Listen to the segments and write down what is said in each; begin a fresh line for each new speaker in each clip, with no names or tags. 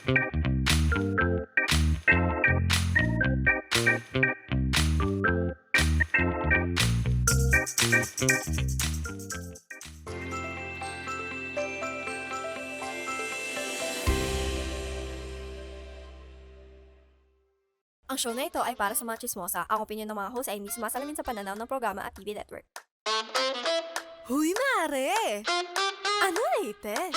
Ang show na ito ay para sa mga chismosa. Ang opinion ng mga host ay hindi sumasalamin sa pananaw ng programa at TV network. Huy, Mare! Ano latest?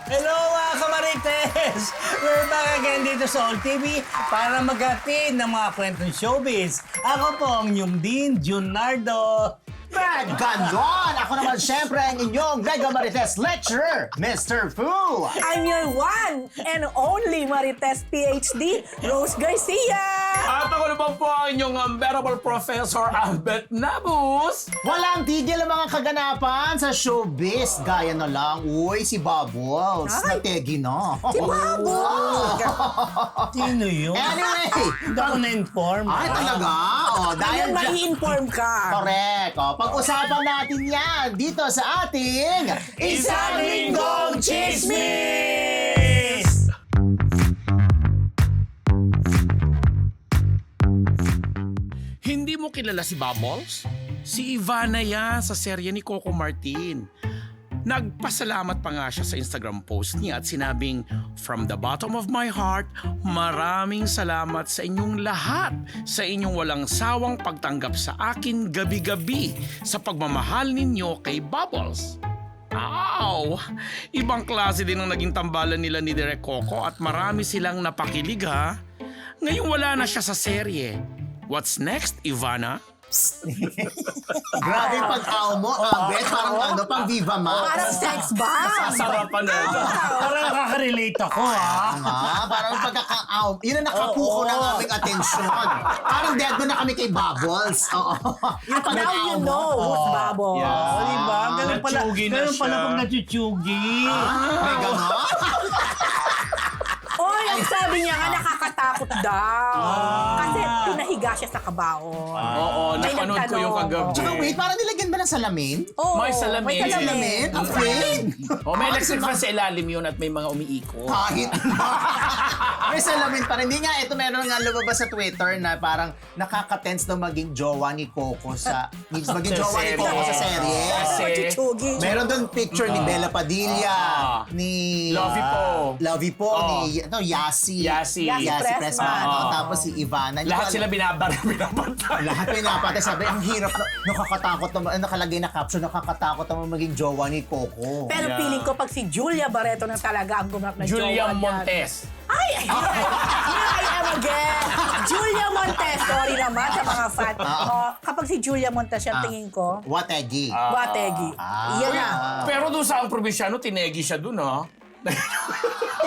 Hello mga kamarites! We're back again dito sa All TV para maghatid ng mga kwentong showbiz. Ako po ang inyong Dean Junardo.
Brad Ganon! Ako naman siyempre ang inyong Mega Marites Lecturer, Mr. Fu!
I'm your one and only Marites PhD, Rose Garcia!
At ako naman po ang inyong unbearable Professor Albert Nabus.
Walang tigil ang mga kaganapan sa showbiz. Gaya na lang, uy, si Bubbles.
Ay!
Nategi na.
Si Bubbles!
Sino yun?
Anyway,
Hindi ako na-inform.
ay talaga? Oh, dahil
Ngayon mai-inform ka.
correct. Oh, pag-usapan natin yan dito sa ating
Isang Linggong Chismis!
Hindi mo kilala si Bubbles? Si Ivana yan sa serye ni Coco Martin. Nagpasalamat pa nga siya sa Instagram post niya at sinabing, "From the bottom of my heart, maraming salamat sa inyong lahat sa inyong walang sawang pagtanggap sa akin gabi-gabi sa pagmamahal ninyo kay Bubbles." Ow! Ibang klase din ang naging tambalan nila ni Direk Coco at marami silang napakilig ha. Ngayon wala na siya sa serye. What's next, Ivana?
grabe yung pag-aw mo, Abet. Parang ano, pang Viva Max.
Parang sex bomb!
Sasarapan na ito.
Parang nakaka-relate ako, ha?
Parang pagkaka-aw. Yun ang nakapuko ng aming atensyon. Parang dead na kami kay Bubbles. Oo. Yung
Now you know who's Bubbles.
O, diba? Ganun pala,
Natsugi na
ganun pala
siya.
pag natsuchugi.
May ganon?
Oy, ang sabi niya nga nakakatakot daw. Kasi pinahiga siya sa kabaon.
Oo,
May
napanood ko yung
nagtanong.
kagabi.
Tsaka wait, parang nilagyan ba ng salamin?
Oo,
May salamin.
May salamin.
Salamin? Afraid?
Oh, may electric fan sa ilalim yun at may mga umiikot.
Kahit may salamin pa rin. Hindi nga, ito meron nga lumabas sa Twitter na parang nakaka-tense daw maging jowa ni Coco sa... maging
Sa
jowa ni
serye.
Coco sa serye.
Kasi
Chuchugi.
Meron doon picture ni Bella Padilla, ni...
Lovey Po.
Lovey Po, ni Yasi.
Yasi.
Pressman.
Pressman. Tapos si Ivana.
Lahat sila binabantay.
Lahat pinapatay. Sabi, ang hirap na, nakakatakot naman, nakalagay na caption, nakakatakot naman maging jowa ni Coco.
Pero
Yeah.
feeling ko pag si Julia Barreto na talaga ang gumanap na
Julia
jowa niyan.
Montes.
Ay! I am again! Julia Montes. Sorry naman sa mga fan. Kapag si Julia Montes yan, tingin ko,
Wategi.
Wategi. Yan na.
Pero doon sa ang probinsyano, tinegi siya doon, ha?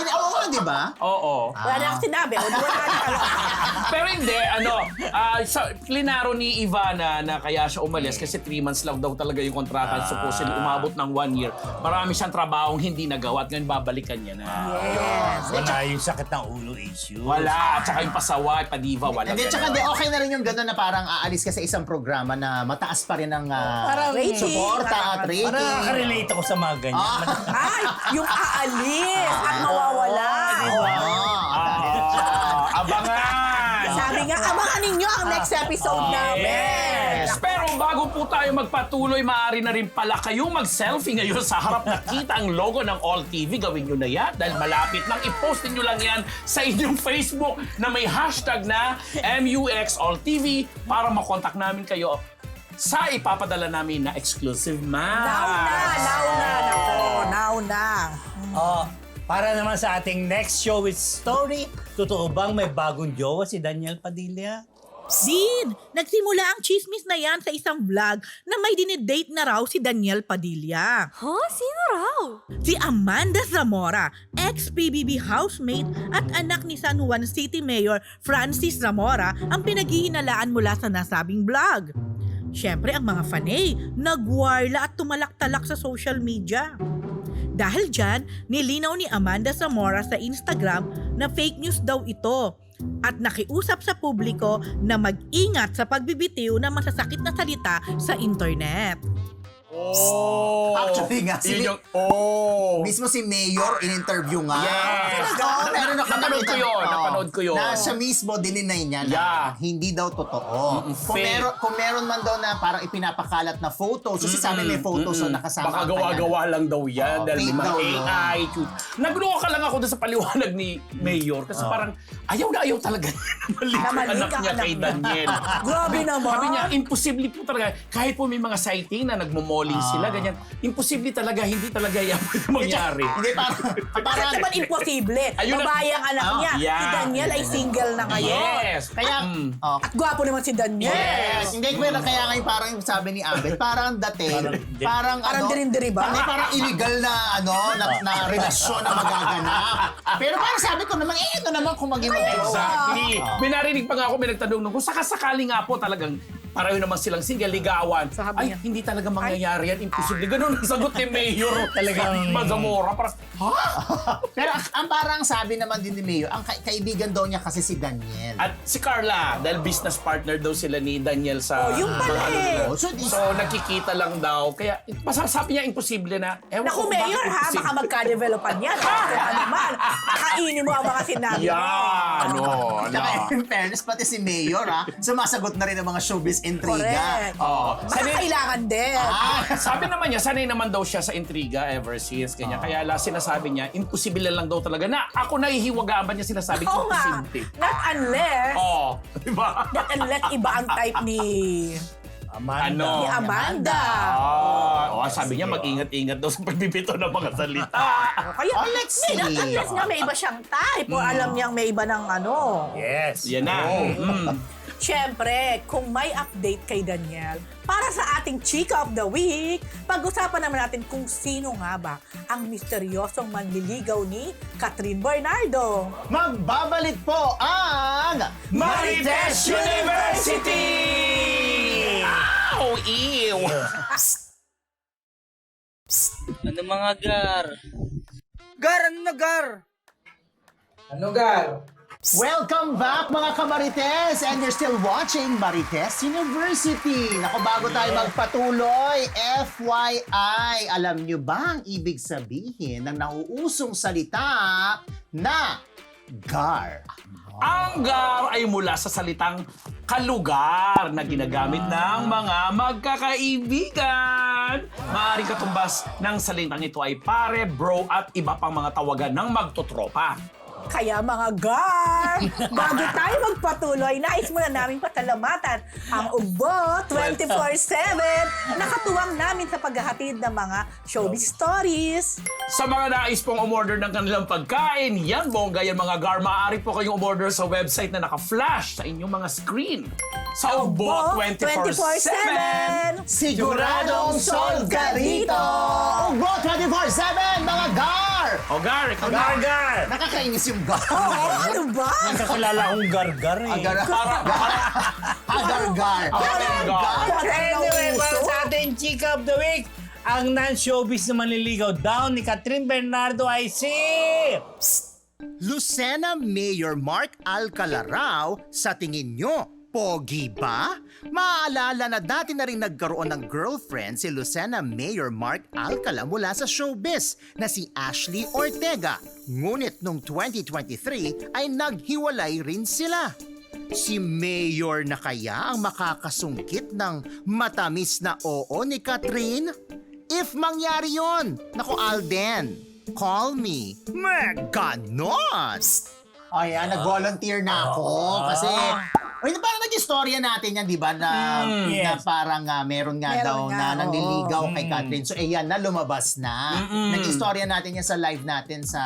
Oo nga, di ba?
Oo.
Wala na akong sinabi. O, di wala na talaga.
Pero hindi, klinaro ni Ivana na kaya siya umalis kasi 3 months lang daw talaga yung kontrata. Supposedly umabot ng 1 year. Marami siyang trabahong hindi nagawa at ngayon babalikan niya na.
Yes.
Wala yung sakit ng ulo issue.
Wala. At saka yung pasawa, padiva, wala.
Hindi, tsaka okay na rin yung gano'n na parang aalis ka sa isang programa na mataas pa rin ang
Parang
rating.
suporta at rating.
Parang nakaka-relate ako sa mga ganyan.
Ay, yung aalis at mawawala.
Abangan!
Sabi nga, abangan ninyo ang next episode namin.
Yes! Pero bago po tayo magpatuloy, maaari na rin pala kayong mag-selfie ngayon sa harap nakita ang logo ng All TV. Gawin nyo na yan dahil malapit lang. I-post nyo lang yan sa inyong Facebook na may hashtag na MUXAllTV para makontak namin kayo sa ipapadala namin na exclusive match.
Now na.
Para naman sa ating next show with story, totoo bang may bagong jowa si Daniel Padilla?
Din, nagsimula ang chismis na yan sa isang vlog na may dinidate na raw si Daniel Padilla.
Huh? Sino raw?
Si Amanda Zamora, ex-PBB housemate at anak ni San Juan City Mayor Francis Zamora ang pinaghihinalaan mula sa nasabing vlog. Siyempre ang mga fanay, nagwarla at tumalak-talak sa social media. Dahil dyan, nilinaw ni Amanda Zamora sa Instagram na fake news daw ito at nakiusap sa publiko na mag-ingat sa pagbibitiw ng masasakit na salita sa internet.
Actually nga,
Yun yung,
mismo si Mayor in-interview nga.
Yes.
Talaga, meron
Napanood ko yun, napanood ko yun.
Na siya mismo dininay niya na
Yeah.
hindi daw totoo. Kung meron man daw na parang ipinapakalat na photos, kasi sabi may photos so nakasama
Baka
ang
gawa-gawa lang daw yan. Dahil
fake
mga
daw yun.
AI. Nagluha ka lang ako doon sa paliwanag ni Mayor. Kasi parang ayaw na ayaw talaga mali
Na mali
anak
ka,
niya
anak
kay
niya.
Daniel.
Grabe naman.
Sabi niya, imposible po talaga. Kahit po may mga sighting na nagmomoling sila, ganyan. Imposible talaga, hindi talaga yan mangyari.
Hindi, parang
Parang naman imposible.
Ayun na-
Babae ang anak niya.
yeah.
Si Daniel ay single na ngayon.
Yes.
Kaya, oh,
At gwapo naman si Daniel.
yes. Hindi, kaya ngayon parang sabi ni Abel, parang dating, parang
Parang dirindiri ba?
Hindi, parang illegal na, na relasyon na magaganap. Pero parang sabi ko naman, ito naman kung maging
Exactly. May narinig pa nga ako, may nagtanong nung kung sakasakali nga po talagang pareho naman silang single, ligawan.
Sabi
Ay,
niya,
hindi talaga mangyayari yan. Imposible. Ganun ang sagot ni Mayor. Talagang Mazamora. Parang, ha?
Pero ang parang sabi naman din ni Mayor, ang kaibigan daw niya kasi si Daniel.
At si Carla, dahil business partner daw sila ni Daniel sa...
Oh, yung pala eh.
Oh, so,
So, nagkikita lang daw. Kaya, sabi niya, imposible na. Ewan
Naku,
ko bakit
Mayor ha,
imposible.
baka magka-developan yan. Kung ano man, kainin mo ang mga sinabi mo.
Yan!
Tsaka in fairness, pati si Mayor sumasagot na rin ang mga showbiz intriga.
Correct.
Oo.
Baka kailangan din.
Sabi naman niya, sanay naman daw siya sa intriga ever since. Kanya, kaya sinasabi niya, imposible lang daw talaga na ako nahihiwagaan ba niya sinasabi
Oo nga.
imposible.
Not unless,
Oo. Diba?
not unless iba ang type ni
Ano?
Amanda.
Sabi niya, mag-ingat-ingat daw sa pagbibito ng mga salita.
Kaya,
let's see.
not unless nga may iba siyang type o alam niyang may iba ng ano.
Yes.
Yan na.
Siyempre, kung may update kay Daniel, para sa ating Chika of the Week, pag-usapan naman natin kung sino nga ba ang misteryosong manliligaw ni Catherine Bernardo.
Magbabalik po ang
Marites University! Oh, ew!
Ano mga gar?
Welcome back mga kamarites! And you're still watching Marites University. Naku, bago tayo magpatuloy, FYI, alam nyo ba ang ibig sabihin ng nauusong salita na GAR?
Ang gar ay mula sa salitang kalugar na ginagamit ng mga magkakaibigan. Maaaring katumbas ng salitang ito ay pare, bro at iba pang mga tawagan ng magtotropa.
Kaya mga gar, bago tayo magpatuloy, nais muna namin pasalamatan ang Ugbo 24/7 na katuwang namin sa paghahatid ng mga showbiz stories.
Sa mga nais pong umorder ng kanilang pagkain, yan bongga yan mga gar, maaari po kayong umorder sa website na naka-flash sa inyong mga screen. Sa Ugbo 24/7.
Siguradong solve ka rito! Ugbo 24/7 mga GAR!
O gar, ikaw na.
Gargar!
Nakakainis yung GAR.
Oo, ano ba?
Nakakilala akong gargar eh.
Agar-gar.
Anyway, para sa ating Chika of the Week, ang non-showbiz na manliligaw daw ni Catherine Bernardo ay si...
Lucena Mayor Mark Alcala raw, sa tingin nyo, pogi ba? Maaalala na dati na rin nagkaroon ng girlfriend si Lucena Mayor Mark Alcala mula sa showbiz na si Ashley Ortega. Ngunit noong 2023 ay naghiwalay rin sila. Si Mayor na kaya ang makakasungkit ng matamis na oo ni Catherine? If mangyari yon, naku Alden, call me. Ganon! O yan, nag-volunteer na ako kasi... parang nag-istorya natin yan, di ba? Na parang meron nga
Meron
daw
nga,
na
oo.
nanliligaw kay Catherine. So, yan na, lumabas na. Nag-istorya natin yan sa live natin sa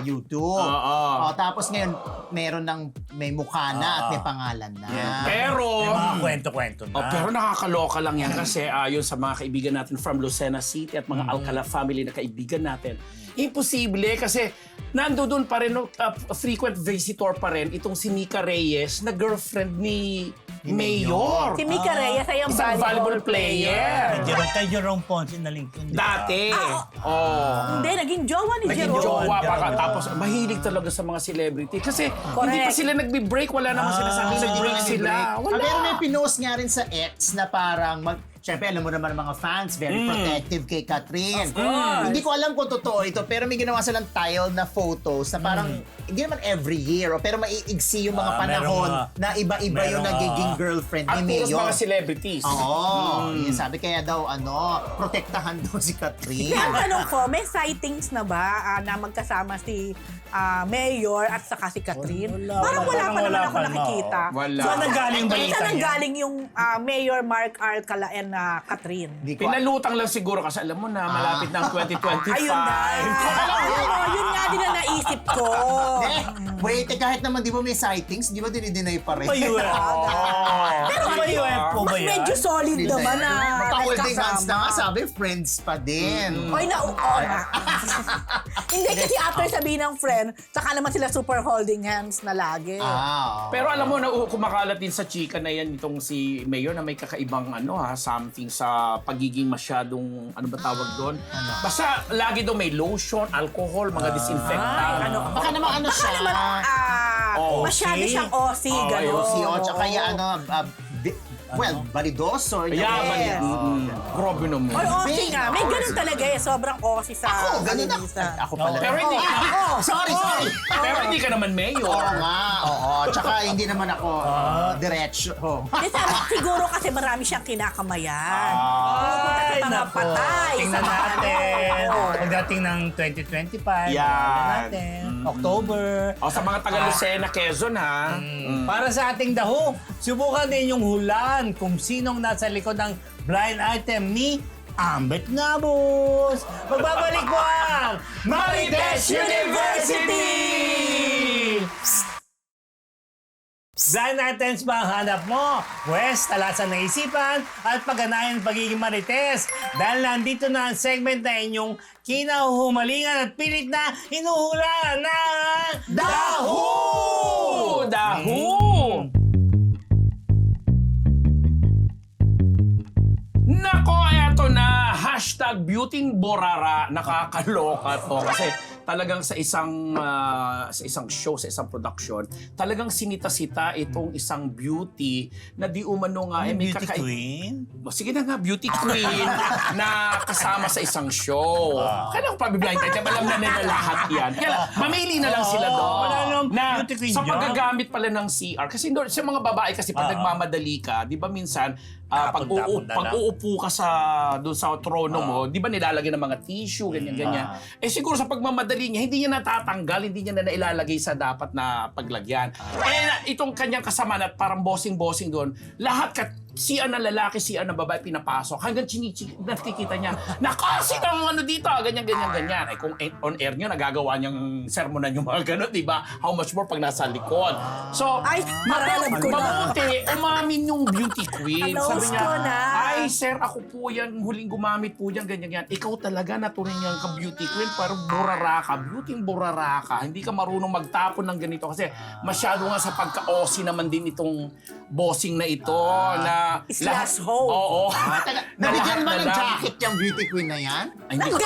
YouTube.
Oo.
Tapos ngayon, may mukha na at may pangalan na.
Pero...
May mga kwento-kwento na.
pero nakakaloka lang yan kasi ayon sa mga kaibigan natin from Lucena City at mga Alcala family na kaibigan natin, imposible kasi nandoon pa rin, frequent visitor pa rin itong si Mika Reyes na girlfriend ni Mayor.
Si Mika Reyes ay ang
Isang volleyball player.
Kay Jerome Ponce na link.
Dati.
Hindi, naging jowa ni
Naging
Jerome.
jowa pa ka.
Jerome.
Tapos mahilig talaga sa mga celebrity. Kasi hindi pa
Correct.
sila nagbe-break. Wala namang sinasabi nag-break sila. Wala.
Pero may pinost nga rin sa X na parang syempre alam mo naman ang mga fans, very protective kay Catherine. Hindi ko alam kung totoo ito, pero may ginawa silang tile na photos na parang, hindi naman every year, pero maiigsi yung mga panahon na iba-iba yung nagiging girlfriend
At
ni
puros
Mayor.
mga celebrities.
Oo. Yun, sabi kaya daw, protektahan daw si Catherine.
Ang tanong ko, may sightings na ba na magkasama si Mayor at saka si Catherine? Parang wala pa naman ako nakikita.
Wala.
Saan nanggaling balita
Saan
niya?
nanggaling yung Mayor Mark Alcala and Catherine?
Hindi ko
Pinalutang lang siguro kasi alam mo na, malapit na ang 2025.
Ayun na. Yun nga din ang naisip ko.
Wait, kahit naman di ba may sightings, di ba dinideny pa rin?
Pero may UFO ba
Mas
yan?
medyo solid naman na
Magka-holding hands na nga,
kasama.
sabi, friends pa din.
Oy, oo na. Hindi kasi after sabihin ng friend, saka naman sila super holding hands na lagi.
Pero alam mo na kumakalat din sa chika na yan itong si Mayor na may kakaibang something sa pagiging masyadong ano ba tawag doon? Basta lagi daw may lotion, alcohol, mga disinfectant.
Baka naman ano siya.
Baka naman, masyado siyang OC, gano'n.
Si Ocha, kaya balidoso.
Kaya grabe naman.
Or OC nga. May ganun talaga Sobrang OC sa
Ako, ganun ako.
kalinisan.
Ako pala.
Pero hindi
Sorry.
pero hindi ka naman mayor.
Oo nga, oo. Tsaka hindi naman ako diretso.
Kasi siguro kasi marami siyang kinakamayan. Pupunta sa mga
nako.
patay.
Tingnan
sa mga
natin.
ano.
Pagdating ng 2025,
Yan.
tingnan natin. October.
O sa mga taga Lucena, Quezon ha.
Para sa ating daho, subukan din yung hulaan kung sinong nasa likod ng blind item ni Ambet Nabos. Magbabalik po ang Marites University! Blind items ba ang hanap mo? Pwes, talasan ng isipan at pagganayan ng pagiging marites. Dahil nandito na ang segment na inyong kinahuhumalingan at pilit na hinuhulaan ng Daho!
Daho! Nako, eto na. Hashtag Beauting Borara. Nakakaloka to. Kasi talagang sa isang show, sa isang production, talagang sinita-sita itong isang beauty na di umano nga may
Beauty queen?
Sige na nga, beauty queen na kasama sa isang show. Kaya ako pabiblind tayo, alam na nila lahat yan. Kaya mamili na lang sila doon.
wala namang
Na
beauty queen
sa
dyan.
paggagamit pala ng CR. Kasi sa mga babae kasi pag nagmamadali ka, di ba minsan, pag
Tapon-tapon na lang.
uupo ka doon sa trono mo, di ba nilalagay ng mga tissue, ganyan-ganyan. Eh siguro sa pagmamadali niya, hindi niya natatanggal, hindi niya na nailalagay sa dapat na paglagyan. Itong kanyang kasama at parang bossing-bossing doon, lahat siya na lalaki, siya na babae pinapasok. Hanggang nakikita niya, nakasin ang ano dito, ganyan. Ay kung on air niya, nagagawa niyang sermonan yung mga ganun, di ba? How much more pag nasa likod. So,
Ay, maralam ko na.
mabuti, umamin yung beauty queen.
Close
Sabi niya,
ko na.
ay sir, ako po yan, huling gumamit po yan, ganyan. Ikaw talaga natuloy niyang ka-beauty queen, parang burara ka, beauty burara ka. Hindi ka marunong magtapon ng ganito kasi masyado nga sa pagka-OC naman din itong bossing na ito na
Slash hole.
Oo.
Nabigyan ba ng
lang.
jacket yung beauty queen na yan?
Ay, hindi ko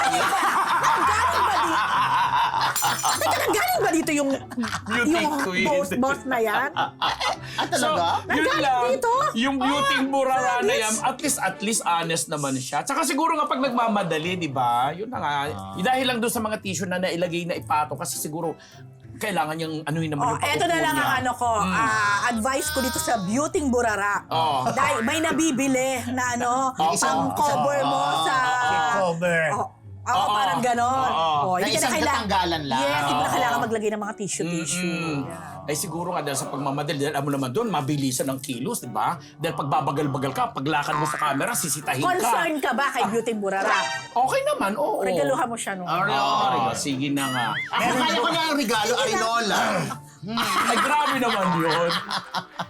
Nanggaling ba dito yung
Beauty queen.
boss na yan?
So,
Talaga?
yun
Nagalit
lang.
dito?
Yung beauty burara na
honest.
yan, at least honest naman siya. Tsaka siguro nga pag nagmamadali, di ba? Yun na nga. Dahil lang doon sa mga tissue na nailagay na ipato kasi siguro kailangan niyang anuhin naman yung
Eto na lang ang ano ko, advice ko dito sa Beauty Burara. Dahil may nabibili na pang cover mo sa...
Cover.
Oo, parang ganon.
Na isang tatanggalan lang.
Yes, hindi mo na kailangan maglagay ng mga tissue.
Ay siguro nga dahil sa pagmamadali, dahil mo naman doon, mabilisan ng kilos, di ba? Dahil pag babagal-bagal ka, paglakad mo sa camera, sisitahin ka.
Concern ka ba kay Beauty Burara?
Okay naman, oo.
Regaluhan mo siya nung...
Sige na nga.
Ako kaya ko na ang regalo, Arinola.
Ay, grabe naman yun.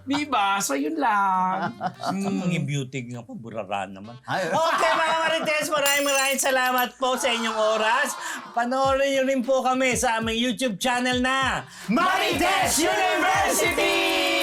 Di ba? So, yun lang.
Mga beauty nga po, buraraan naman. Okay mga Marites, maraming salamat po sa inyong oras. Panoorin niyo rin po kami sa aming YouTube channel na Marites University!